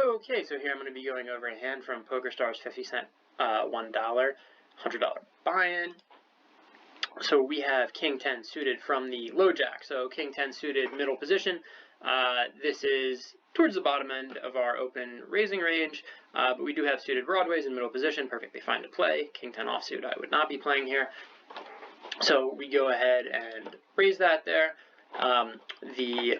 Okay, so here I'm going to be going over a hand from PokerStars 50 cent $1, $100 buy-in. So we have King 10 suited from the low jack. So King 10 suited middle position. This is towards the bottom end of our open raising range, but we do have suited broadways in middle position, perfectly fine to play. King 10 offsuit I would not be playing here. So we go ahead and raise that there. The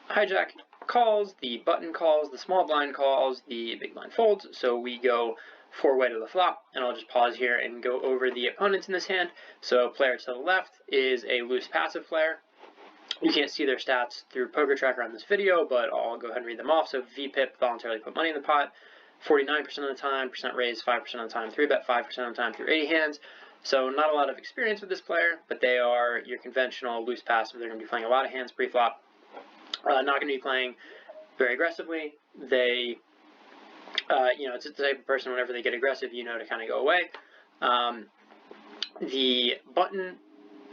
hijack calls, the button calls, the small blind calls, the big blind folds. So we go four-way to the flop, and I'll just pause here and go over the opponents in this hand. So player to the left is a loose passive player. You can't see their stats through Poker Tracker on this video, but I'll go ahead and read them off. So VPIP, voluntarily put money in the pot, 49% of the time, percent raise 5% of the time, 3-bet 5% of the time through 80 hands. So not a lot of experience with this player, but they are your conventional loose passive. They're going to be playing a lot of hands pre-flop. Not going to be playing very aggressively. They, it's the type of person whenever they get aggressive, to kind of go away. The button,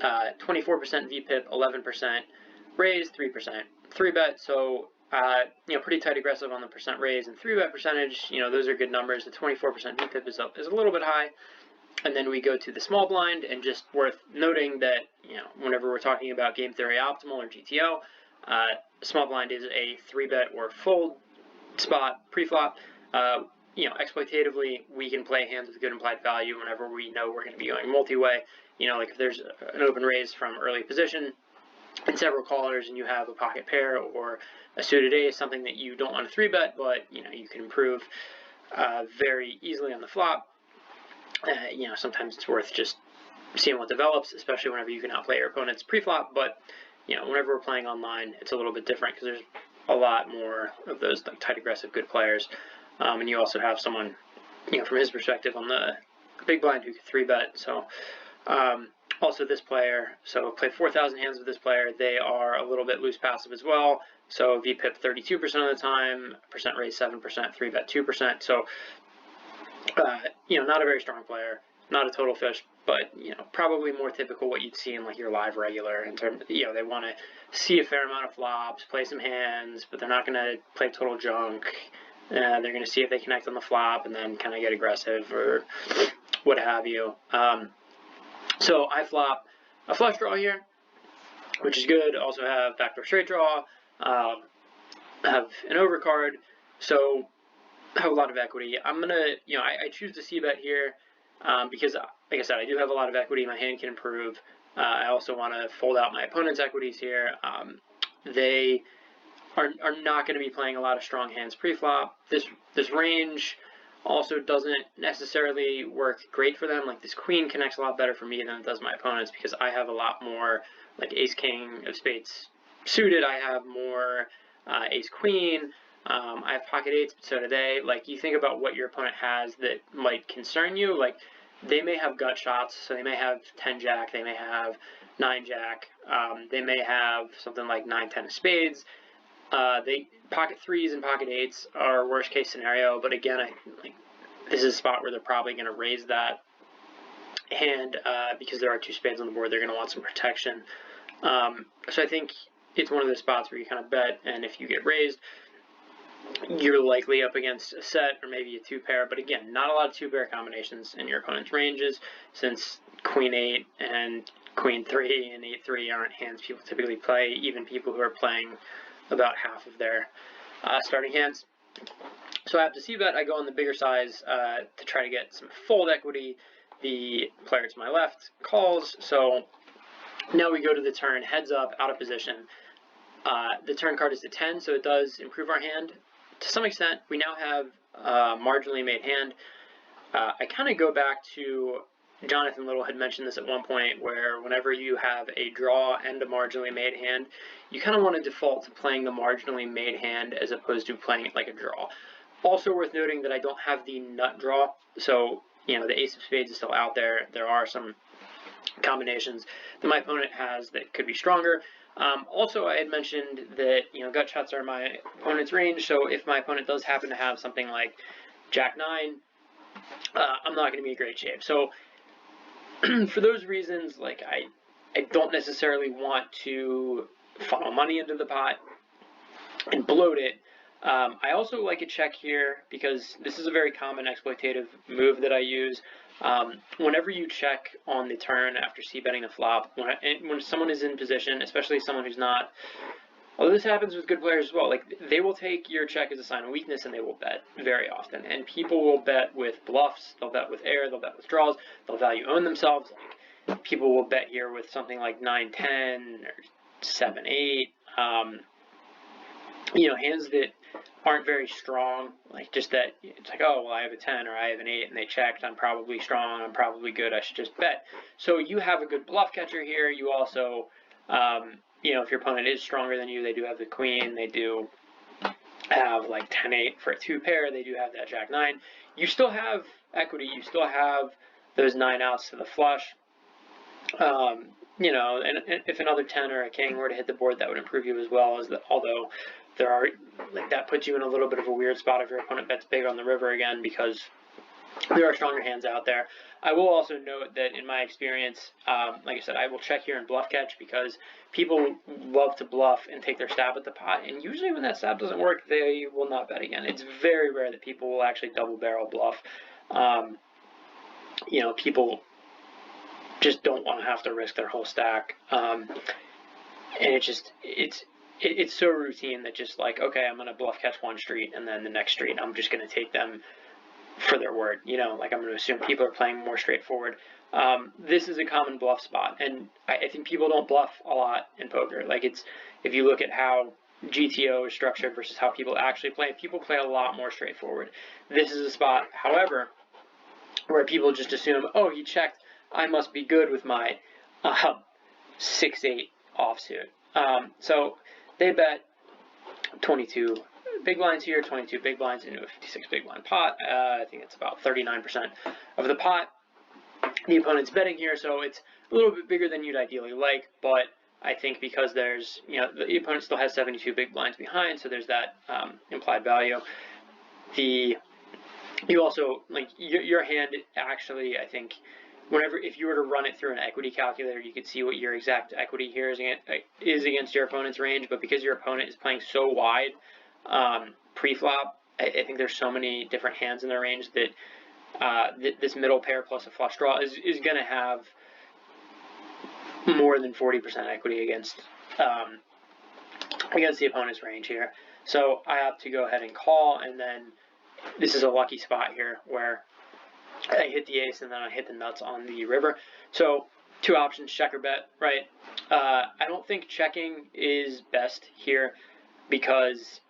24% VPIP, 11% raise, 3% 3-bet. So, pretty tight aggressive on the percent raise and 3-bet percentage. Those are good numbers. The 24% VPIP is a little bit high. And then we go to the small blind, and just worth noting that, whenever we're talking about game theory optimal or GTO, small blind is a 3-bet or fold spot pre-flop. Exploitatively, we can play hands with good implied value whenever we know we're going to be going multi-way. Like if there's an open raise from early position and several callers and you have a pocket pair or a suited ace, something that you don't want to 3-bet, but, you can improve very easily on the flop. Sometimes it's worth just seeing what develops, especially whenever you can outplay your opponents pre-flop. But, whenever we're playing online, it's a little bit different because there's a lot more of those tight, aggressive, good players. And you also have someone, from his perspective on the big blind who could 3-bet. So, also this player, so played 4,000 hands with this player. They are a little bit loose passive as well. So VPIP 32% of the time, percent raise 7%, 3-bet 2%. So, not a very strong player, not a total fish, but, probably more typical what you'd see in like your live regular in terms, they want to see a fair amount of flops, play some hands, but they're not going to play total junk. They're going to see if they connect on the flop and then kind of get aggressive or what have you. So I flop a flush draw here, which is good. Also have backdoor straight draw, have an overcard. So I have a lot of equity. I'm going to, I choose to c-bet here because, like I said, I do have a lot of equity. My hand can improve. I also want to fold out my opponent's equities here. They are not going to be playing a lot of strong hands pre-flop. This range also doesn't necessarily work great for them. Like this queen connects a lot better for me than it does my opponents because I have a lot more like ace-king of spades suited. I have more ace-queen. I have pocket eights, but so do they. Like, you think about what your opponent has that might concern you. Like, they may have gut shots, so they may have 10-jack, they may have 9-jack, they may have something like 9-10 of spades. Pocket threes and pocket eights are worst case scenario, but again, this is a spot where they're probably going to raise that hand because there are 2 spades on the board. They're going to want some protection. So I think it's one of those spots where you kind of bet, and if you get raised, you're likely up against a set or maybe a 2-pair, but again, not a lot of 2-pair combinations in your opponent's ranges since Queen 8 and Queen 3 and 8-3 aren't hands people typically play, even people who are playing about half of their starting hands. So I have to c-bet. I go on the bigger size to try to get some fold equity. The player to my left calls, so now we go to the turn, heads up, out of position. The turn card is the 10, so it does improve our hand to some extent. We now have a marginally made hand. I kind of go back to Jonathan Little had mentioned this at one point, where whenever you have a draw and a marginally made hand, you kind of want to default to playing the marginally made hand as opposed to playing it like a draw. Also worth noting that I don't have the nut draw, so the ace of spades is still out there. There are some combinations that my opponent has that could be stronger. Also, I had mentioned that, gut shots are my opponent's range, so if my opponent does happen to have something like Jack 9, I'm not going to be in great shape. So, for those reasons, like, I don't necessarily want to funnel money into the pot and bloat it. I also like a check here because this is a very common exploitative move that I use. Whenever you check on the turn after c-betting a flop, when someone is in position, especially someone who's not, although this happens with good players as well, like they will take your check as a sign of weakness and they will bet very often. And people will bet with bluffs, they'll bet with air, they'll bet with draws, they'll value own themselves. Like people will bet here with something like 9-10 or 7-8. Hands that aren't very strong, like just that it's like, oh, well, I have a 10 or I have an 8 and they checked, I'm probably strong, I'm probably good, I should just bet. So you have a good bluff catcher here. You also, if your opponent is stronger than you, they do have the queen, they do have like 10-8 for a 2-pair, they do have that jack-9. You still have equity, you still have those 9 outs to the flush. And if another 10 or a king were to hit the board, that would improve you as well, although that puts you in a little bit of a weird spot if your opponent bets big on the river again, because there are stronger hands out there. I will also note that in my experience, like I said, I will check here and bluff catch because people love to bluff and take their stab at the pot, and usually when that stab doesn't work, they will not bet again. It's very rare that people will actually double barrel bluff. People just don't want to have to risk their whole stack, and it's so routine that just like, okay, I'm going to bluff catch one street, and then the next street I'm just going to take them for their word. Like I'm going to assume people are playing more straightforward. This is a common bluff spot, and I think people don't bluff a lot in poker. Like if you look at how GTO is structured versus how people actually play, people play a lot more straightforward. This is a spot, however, where people just assume, oh, he checked, I must be good with my 6-8 offsuit. So they bet 22 big blinds here, 22 big blinds into a 56 big blind pot. I think it's about 39% of the pot. The opponent's betting here, so it's a little bit bigger than you'd ideally like, but I think because there's, the opponent still has 72 big blinds behind, so there's that implied value. You also, like, your hand actually, I think, if you were to run it through an equity calculator, you could see what your exact equity here is against your opponent's range, but because your opponent is playing so wide pre-flop, I think there's so many different hands in their range that this middle pair plus a flush draw is going to have more than 40% equity against the opponent's range here. So I have to go ahead and call, and then this is a lucky spot here where I hit the ace and then I hit the nuts on the river. So two options, check or bet, right? I don't think checking is best here because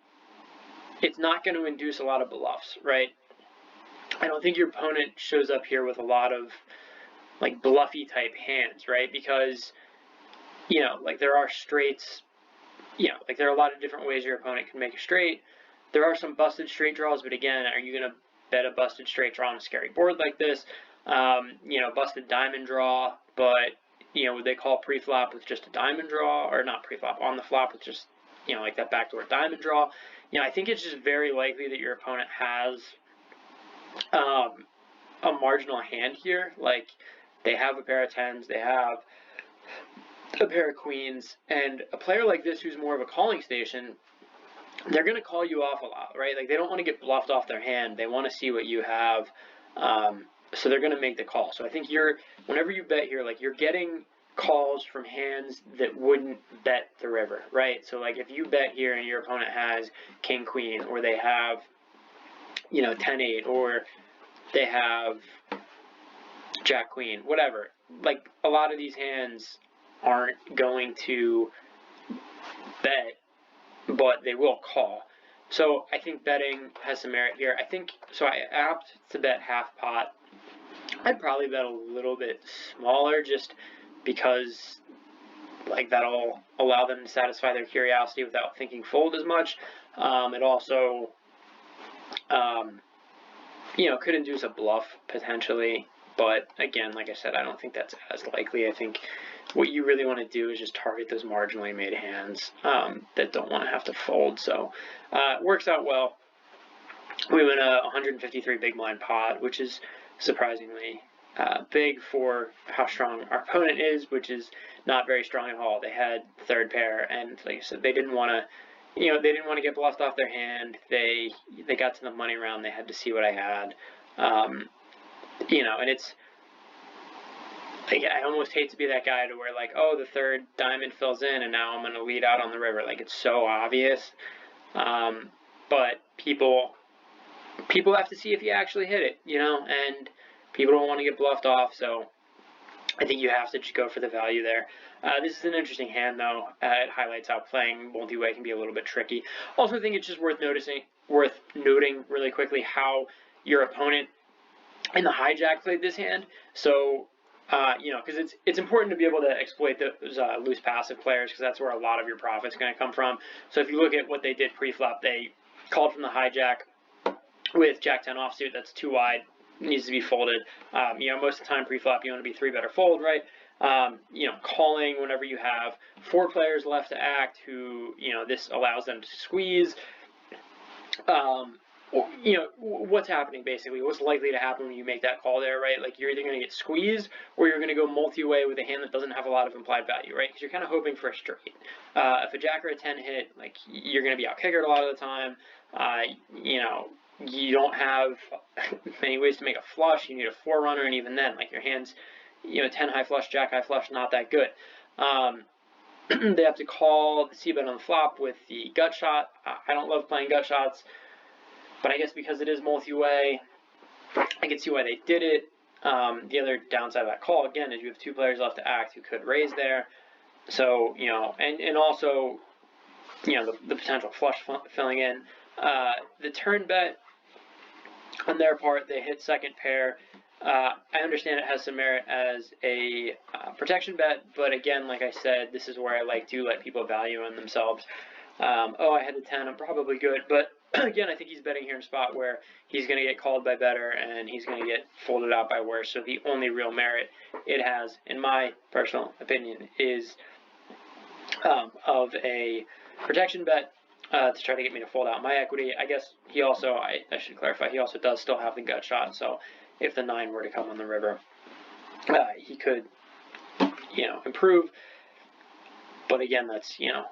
it's not going to induce a lot of bluffs, right? I don't think your opponent shows up here with a lot of like bluffy type hands, right? Because, there are straights, there are a lot of different ways your opponent can make a straight. There are some busted straight draws, but again, are you going to bet a busted straight draw on a scary board like this? Busted diamond draw, but, would they call pre-flop with just a diamond draw, or not pre-flop, on the flop with just, like that backdoor diamond draw? I think it's just very likely that your opponent has a marginal hand here. Like, they have a pair of tens, they have a pair of queens, and a player like this who's more of a calling station, they're going to call you off a lot, right? Like, they don't want to get bluffed off their hand. They want to see what you have, so they're going to make the call. So I think whenever you bet here, like, you're getting calls from hands that wouldn't bet the river, right? So, like, if you bet here and your opponent has king, queen, or they have, 10-8, or they have jack, queen, whatever, like, a lot of these hands aren't going to bet, but they will call. So I think betting has some merit here. I opt to bet half pot. I'd probably bet a little bit smaller just because, like, that'll allow them to satisfy their curiosity without thinking fold as much. It also, could induce a bluff potentially. But again, like I said, I don't think that's as likely. I think what you really want to do is just target those marginally made hands that don't want to have to fold. So it works out well. We win a 153 big blind pot, which is surprisingly big for how strong our opponent is, which is not very strong at all. They had third pair, and like I said, they didn't want to they didn't want to get bluffed off their hand. They got to the money round. They had to see what I had. And it's like, I almost hate to be that guy to where like, oh, the third diamond fills in and now I'm going to lead out on the river. Like, it's so obvious. But people have to see if you actually hit it, and people don't want to get bluffed off. So I think you have to just go for the value there. This is an interesting hand, though. It highlights how playing multi-way can be a little bit tricky. Also, I think it's just worth noting really quickly how your opponent in the hijack played this hand. So, because it's important to be able to exploit those loose passive players, because that's where a lot of your profit's going to come from. So if you look at what they did pre-flop, they called from the hijack with Jack 10 offsuit. That's too wide. Needs to be folded. Most of the time pre-flop you want to be 3-bet fold, right? Calling whenever you have 4 players left to act who, this allows them to squeeze. What's happening basically, what's likely to happen when you make that call there, right? Like, you're either going to get squeezed or you're going to go multi-way with a hand that doesn't have a lot of implied value, right? Because you're kind of hoping for a straight. If a jack or a 10 hit, like, you're going to be out-kickered a lot of the time. You don't have many ways to make a flush. You need a forerunner, and even then, like, your hand's, 10 high flush, jack high flush, not that good. They have to call the c-bet on the flop with the gut shot. I don't love playing gut shots, but I guess because it is multi-way, I can see why they did it. The other downside of that call, again, is you have 2 players left to act who could raise there. So, and also, the potential flush filling in. The turn bet, on their part, they hit second pair. I understand it has some merit as a protection bet, but again, like I said, this is where I like to let people value in themselves. I had the 10, I'm probably good, but again, I think he's betting here in a spot where he's going to get called by better and he's going to get folded out by worse. So the only real merit it has, in my personal opinion, is of a protection bet to try to get me to fold out my equity. I guess he also, I should clarify, he also does still have the gut shot. So if the 9 were to come on the river, he could, improve. But again, that's, a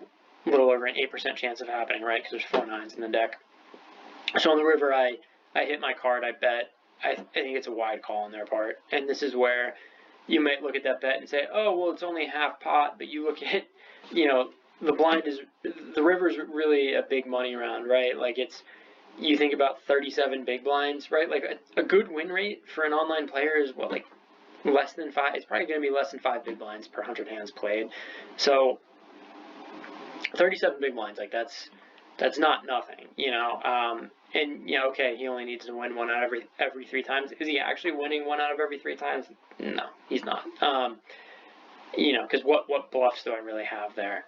little over an 8% chance of happening, right? Because there's 4 9s in the deck. So on the river, I hit my card, I bet. I think it's a wide call on their part. And this is where you might look at that bet and say, oh, well, it's only half pot. But you look at, the river's really a big money round, right? Like, you think about 37 big blinds, right? Like, a good win rate for an online player is, less than 5. It's probably going to be less than 5 big blinds per 100 hands played. So 37 big blinds, like, that's not nothing, okay, he only needs to win 1 out of every 3 times. Is he actually winning 1 out of every 3 times? No, he's not. Because what bluffs do I really have there?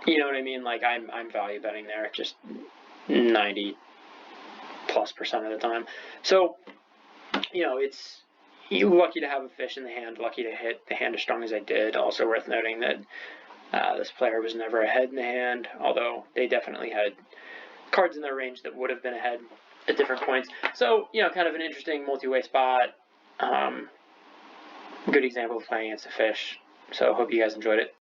You know what I mean? Like, I'm value betting there just 90+% of the time. So, it's, you're lucky to have a fish in the hand, lucky to hit the hand as strong as I did. Also worth noting that this player was never ahead in the hand, although they definitely had cards in their range that would have been ahead at different points. So, kind of an interesting multi-way spot. Good example of playing against a fish. So, hope you guys enjoyed it.